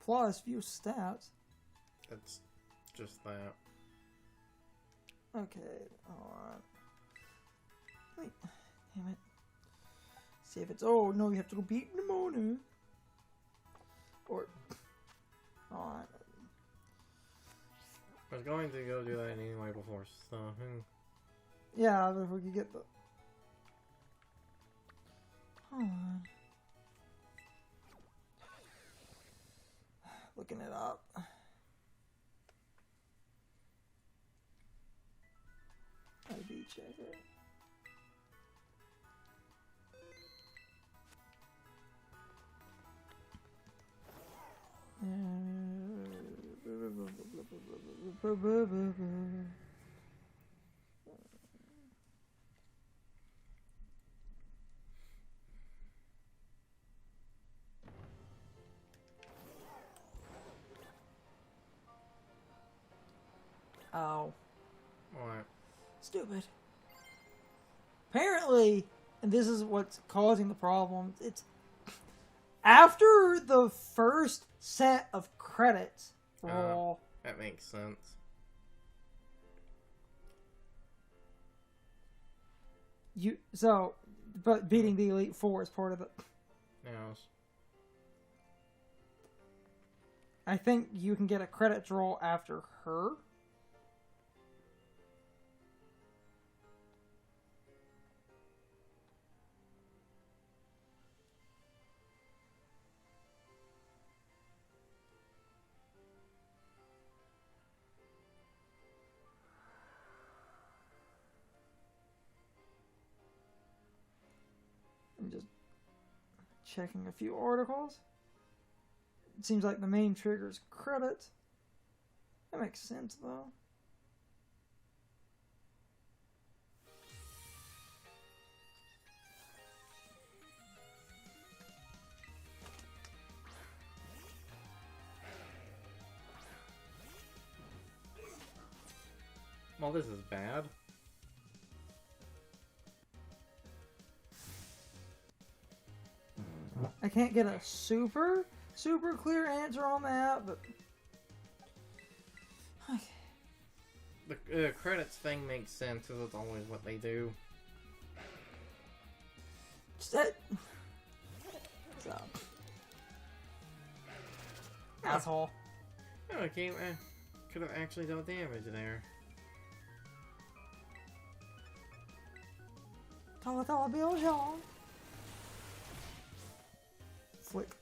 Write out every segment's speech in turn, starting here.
plus view stats. It's just that. Okay, alright. Wait, damn it. See if it's. Oh no, you have to go beat Nemona. Or. Alright. I was going to go do that anyway before, so. Yeah, but if we could get the. Hold on. Looking it up. ID checker. Ow. What? Stupid. Apparently, and this is what's causing the problem, it's after the first set of credits roll. That makes sense. But beating the Elite Four is part of it. Yes. I think you can get a credits roll after her. I'm just checking a few articles. It seems like the main trigger is credits. That makes sense, though. Well, this is bad. I can't get a super clear answer on that, but... Okay. The credits thing makes sense, because it's always what they do. What's up? Asshole. Oh, okay, could have actually dealt damage there. Tala Bill John. Flick.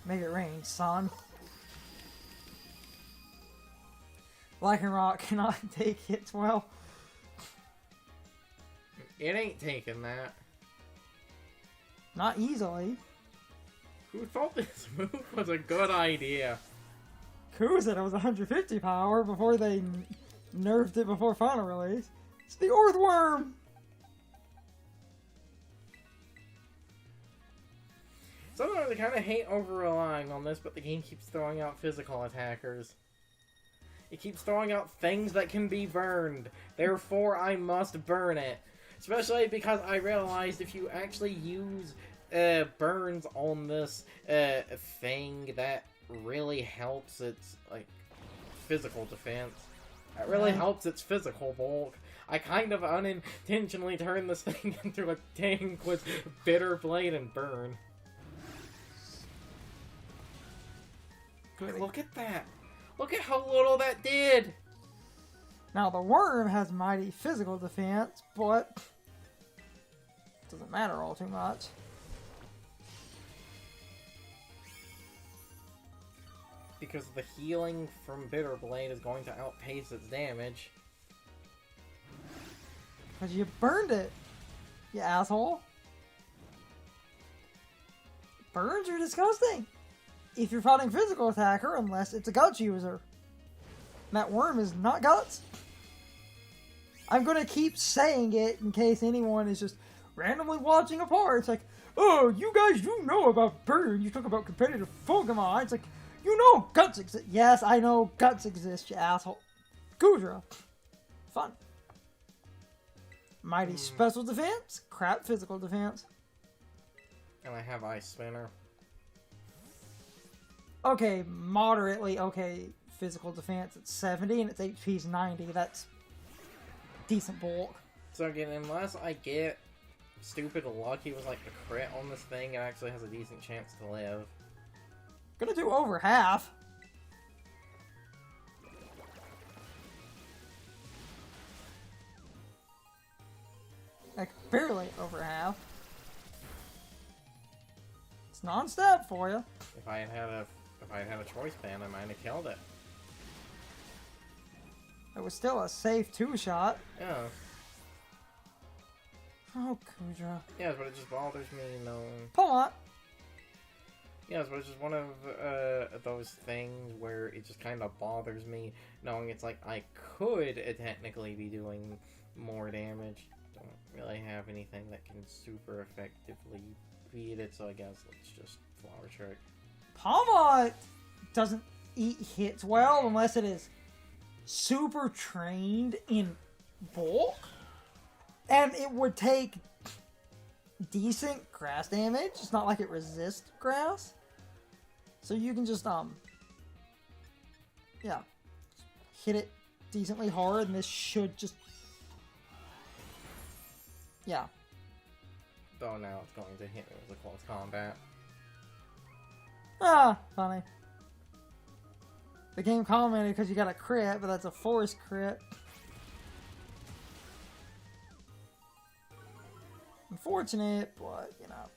Make it rain, son. Lycanroc cannot take hits well. It ain't taking that. Not easily. Who thought this move was a good idea? Who said it was 150 power before they nerfed it before final release? It's the Earthworm! Sometimes I kind of hate over-relying on this, but the game keeps throwing out physical attackers. It keeps throwing out things that can be burned. Therefore, I must burn it. Especially because I realized if you actually use burns on this thing, that really helps its physical defense. That really helps its physical bulk. I kind of unintentionally turned this thing into a tank with Bitter Blade and Burn. Look at that! Look at how little that did! Now the worm has mighty physical defense, but it doesn't matter all too much. Because the healing from Bitter Blade is going to outpace its damage. Because you burned it, you asshole. Burns are disgusting. If you're fighting physical attacker, unless it's a guts user. That worm is not guts. I'm gonna keep saying it in case anyone is just randomly watching a part. It's like, oh, you guys do know about burn. You talk about competitive Pokemon. It's like, you know guts exist. Yes, I know guts exist, you asshole. Gudra. Fun. Mighty special defense, crap physical defense. And I have Ice Spinner. Okay, moderately okay physical defense. It's 70 and its HP's 90. That's decent bulk. So again, unless I get stupid lucky with like a crit on this thing, it actually has a decent chance to live. Gonna do over half. Like barely over half. It's non-step for you. If I had had a choice band, I might have killed it. It was still a safe 2-shot. Yeah. Oh, Kudra. Yeah, but it just bothers me knowing. Pawn. Yeah, but it's just one of those things where it just kind of bothers me knowing it's like I could technically be doing more damage. Don't really have anything that can super effectively beat it, so I guess let's just Flower Trick. Palma doesn't eat hits well unless it is super trained in bulk. And it would take decent grass damage. It's not like it resists grass. So you can just, yeah, hit it decently hard, and this should just, yeah. Though now it's going to hit me with a close combat. Ah, funny. The game commented because you got a crit, but that's a force crit. Unfortunate, but, you know.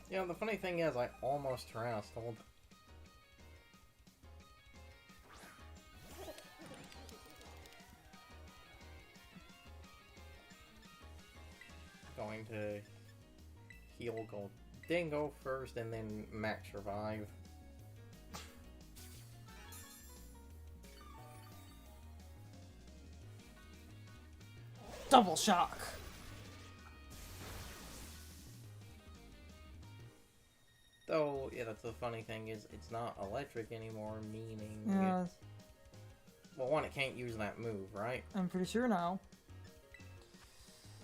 Yeah, the funny thing is, I almost terrestrialed. Going to heal Gold Dingo first, and then max revive. Double shock. Though, yeah, that's the funny thing is, it's not electric anymore, meaning... Yeah. Well, one, it can't use that move, right? I'm pretty sure now.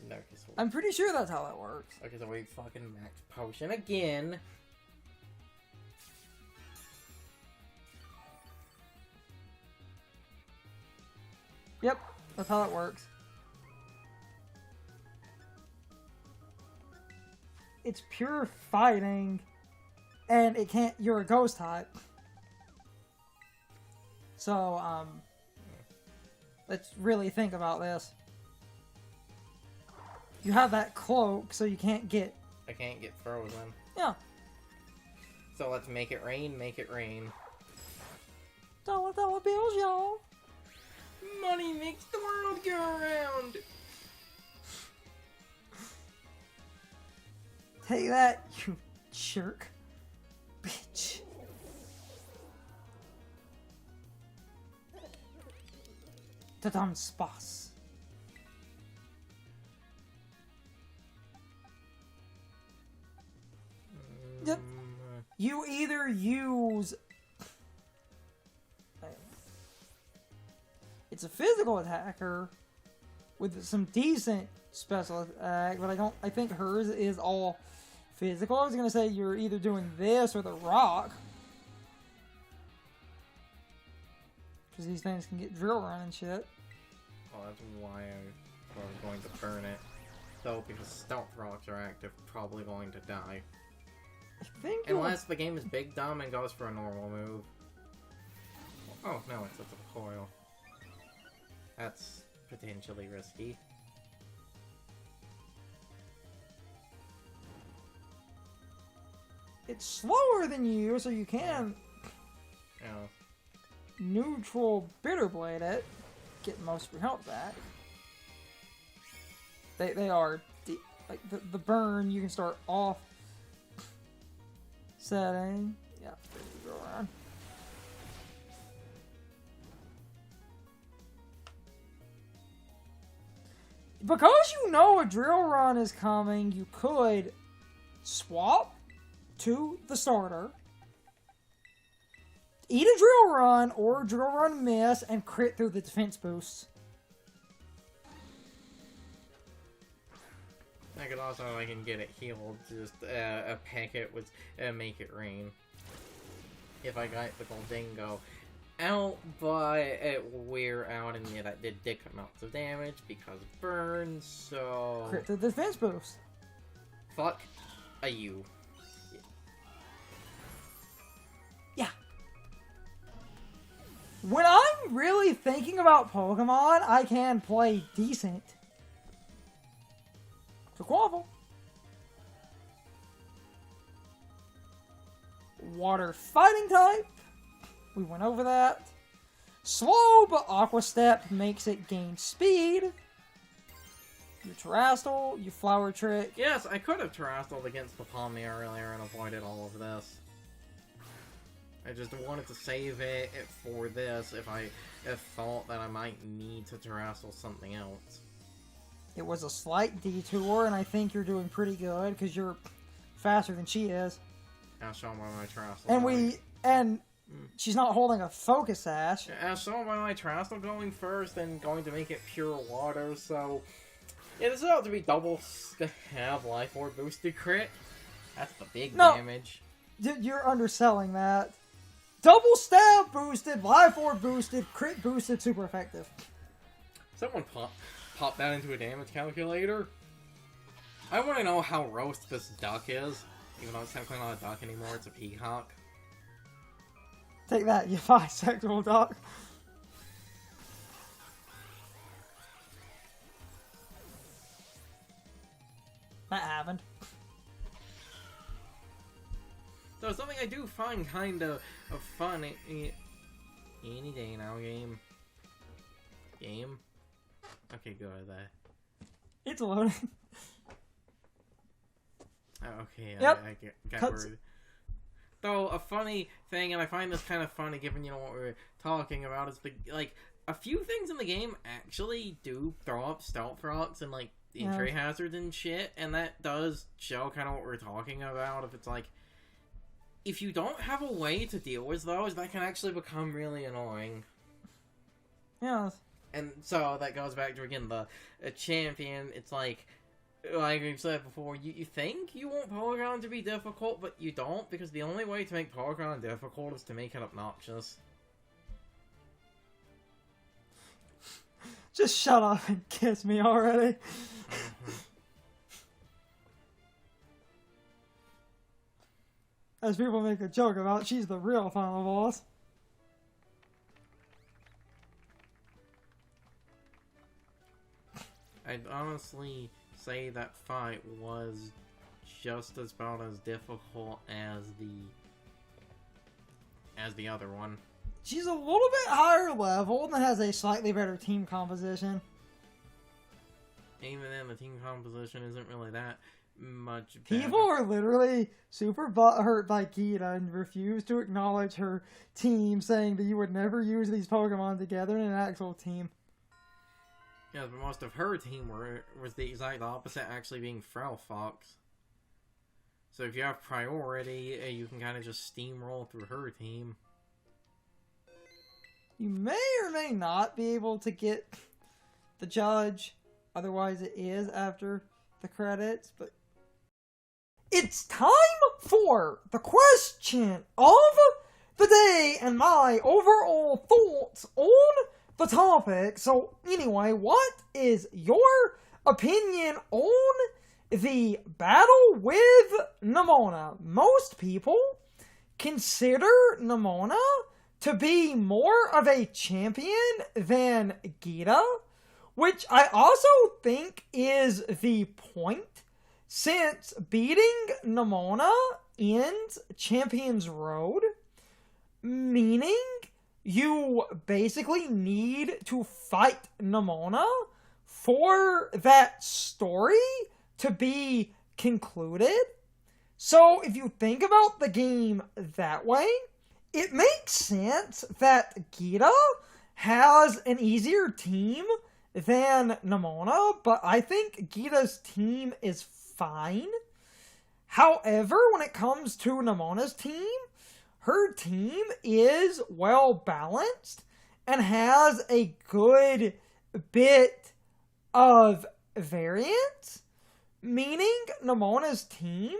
No, so I'm pretty sure that's how that works. okay, so we fucking max potion again. Yep, that's how it works. It's pure fighting, and it can't. You're a ghost type, so let's really think about this. You have that cloak, so you can't get. I can't get frozen. Yeah. So let's make it rain, make it rain. $1 bills, y'all. Money makes the world go around. Take that, you jerk. Bitch. Tadan spas. Yep. You either use... It's a physical attacker with some decent special attack, but I think hers is all physical. I was gonna say you're either doing this or the rock, because these things can get drill run and shit. Oh, that's why I was going to burn it. Though, because stealth rocks are active, probably going to die. I think unless the game is big dumb and goes for a normal move. Oh no, it's a coil. That's potentially risky. it's slower than you, so you can Yeah. neutral bitter blade it, get most of your health back. They are like the burn. You can start off setting. Yeah, go around. Because you know a drill run is coming, you could swap to the starter eat a drill run or drill run miss and crit through the defense boosts. I could also, I can get it healed, just peck it with make it rain. If I got the Goldingo out, but it wear out, and yeah, that did dick amounts of damage because of burn, so... Crit through the defense boost. Fuck a you. Yeah. When I'm really thinking about Pokemon, I can play decent. So Quaffle. Water fighting type. We went over that. Slow, but Aqua Step makes it gain speed. You Terrastal, you Flower Trick. Yes, I could have Terrastaled against the Palmia earlier and avoided all of this. I just wanted to save it for this if I thought that I might need to Terrastal something else. It was a slight detour, and I think you're doing pretty good because you're faster than she is. As shown by my Terrastal. And she's not holding a Focus Sash. As shown by my Terrastal going first and going to make it pure water, so... Yeah, this is about to be double have Life Orb boosted crit. That's the big damage. You're underselling that. Double stab boosted, Life Orb boosted, crit boosted, super effective. Someone pop that into a damage calculator. I want to know how roast this duck is. Even though it's technically not a duck anymore, it's a peacock. Take that, you bisexual duck. That happened. So something I do find kind of fun any day now, game. Okay, go ahead there. It's loading. Okay, yep. I got worried. Though, a funny thing, and I find this kind of funny given, you know, what we're talking about, is, like, a few things in the game actually do throw up stealth rocks and, like, entry hazards and shit, and that does show kind of what we're talking about. If it's like, if you don't have a way to deal with those, that can actually become really annoying. Yeah. And so that goes back to, again, the champion. It's like we've said before, you think you want Porygon to be difficult, but you don't, because the only way to make Porygon difficult is to make it obnoxious. Just shut up and kiss me already. As people make a joke about, she's the real final boss. I'd honestly say that fight was just about as difficult as the other one. She's a little bit higher level and has a slightly better team composition. Even then, the team composition isn't really that much better. People are literally super butthurt by Gita and refuse to acknowledge her team, saying that you would never use these Pokemon together in an actual team. Yeah, but most of her team was the exact opposite, actually being Frau Fox. So if you have priority, you can kind of just steamroll through her team. You may or may not be able to get the judge, otherwise it is after the credits, but... It's time for the question of the day and my overall thoughts on the topic. So anyway, what is your opinion on the battle with Nemona? Most people consider Nemona to be more of a champion than Gita, which I also think is the point, since beating Nemona ends Champion's Road, meaning you basically need to fight Nemona for that story to be concluded. So if you think about the game that way, it makes sense that Gita has an easier team than Nemona, but I think Gita's team is fine. However, when it comes to Nemona's team, her team is well balanced and has a good bit of variance, meaning Nemona's team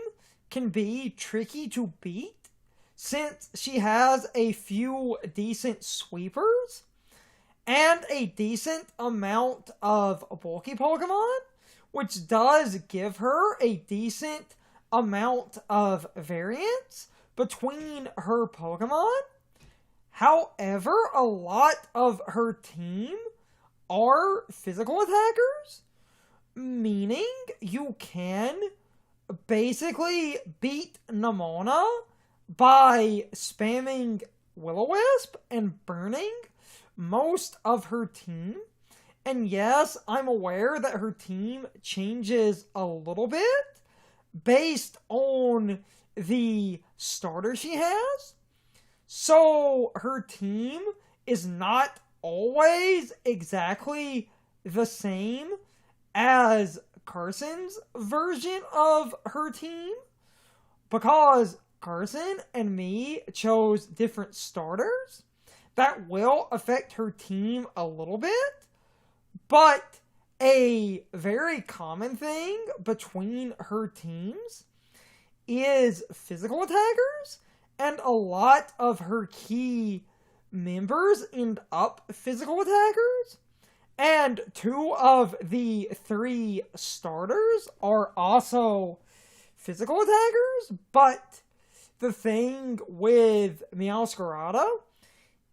can be tricky to beat since she has a few decent sweepers and a decent amount of bulky Pokemon, which does give her a decent amount of variance between her Pokemon. However, a lot of her team are physical attackers, meaning you can basically beat Nemona by spamming Will-O-Wisp and burning most of her team. And yes, I'm aware that her team changes a little bit based on the starter she has. So her team is not always exactly the same as Carson's version of her team, because Carson and me chose different starters. That will affect her team a little bit, but a very common thing between her teams is physical attackers, and a lot of her key members end up physical attackers, and 2 of the 3 starters are also physical attackers. But the thing with Meowscarada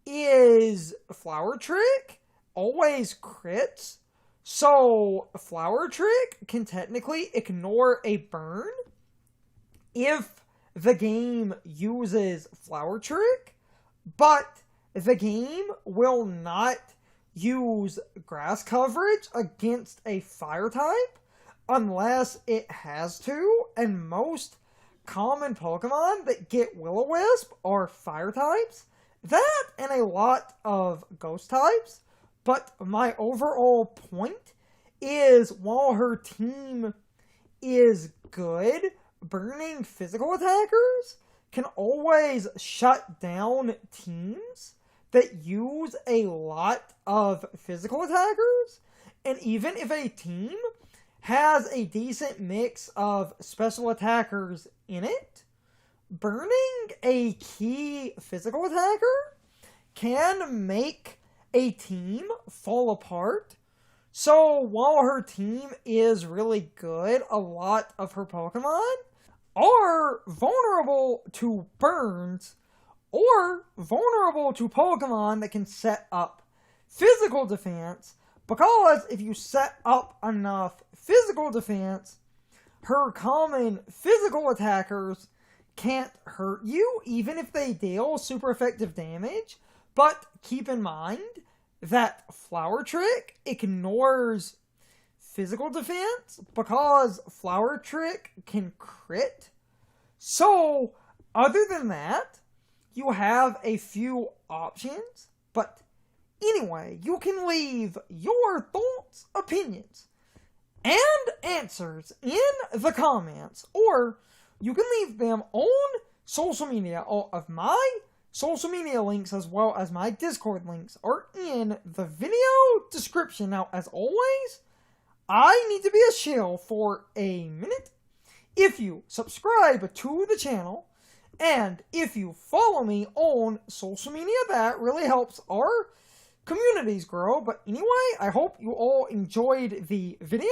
is Flower Trick always crits, so Flower Trick can technically ignore a burn if the game uses Flower Trick, but the game will not use grass coverage against a fire type unless it has to, and most common Pokemon that get Will-O-Wisp are fire types, that and a lot of ghost types. But my overall point is, while her team is good, burning physical attackers can always shut down teams that use a lot of physical attackers. And even if a team has a decent mix of special attackers in it, burning a key physical attacker can make a team fall apart. So while her team is really good, a lot of her Pokemon are vulnerable to burns or vulnerable to Pokemon that can set up physical defense, because if you set up enough physical defense, her common physical attackers can't hurt you, even if they deal super effective damage. But keep in mind that Flower Trick ignores physical defense because Flower Trick can crit. So, other than that, you have a few options. But anyway, you can leave your thoughts, opinions, and answers in the comments, or you can leave them on social media. All of my social media links, as well as my Discord links, are in the video description. Now, as always, I need to be a shill for a minute. If you subscribe to the channel, and if you follow me on social media, that really helps our communities grow. But anyway, I hope you all enjoyed the video,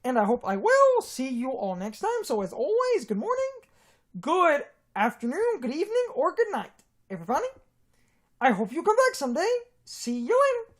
and I hope I will see you all next time. So as always, good morning, good afternoon, good evening, or good night, everybody. I hope you come back someday. See you later.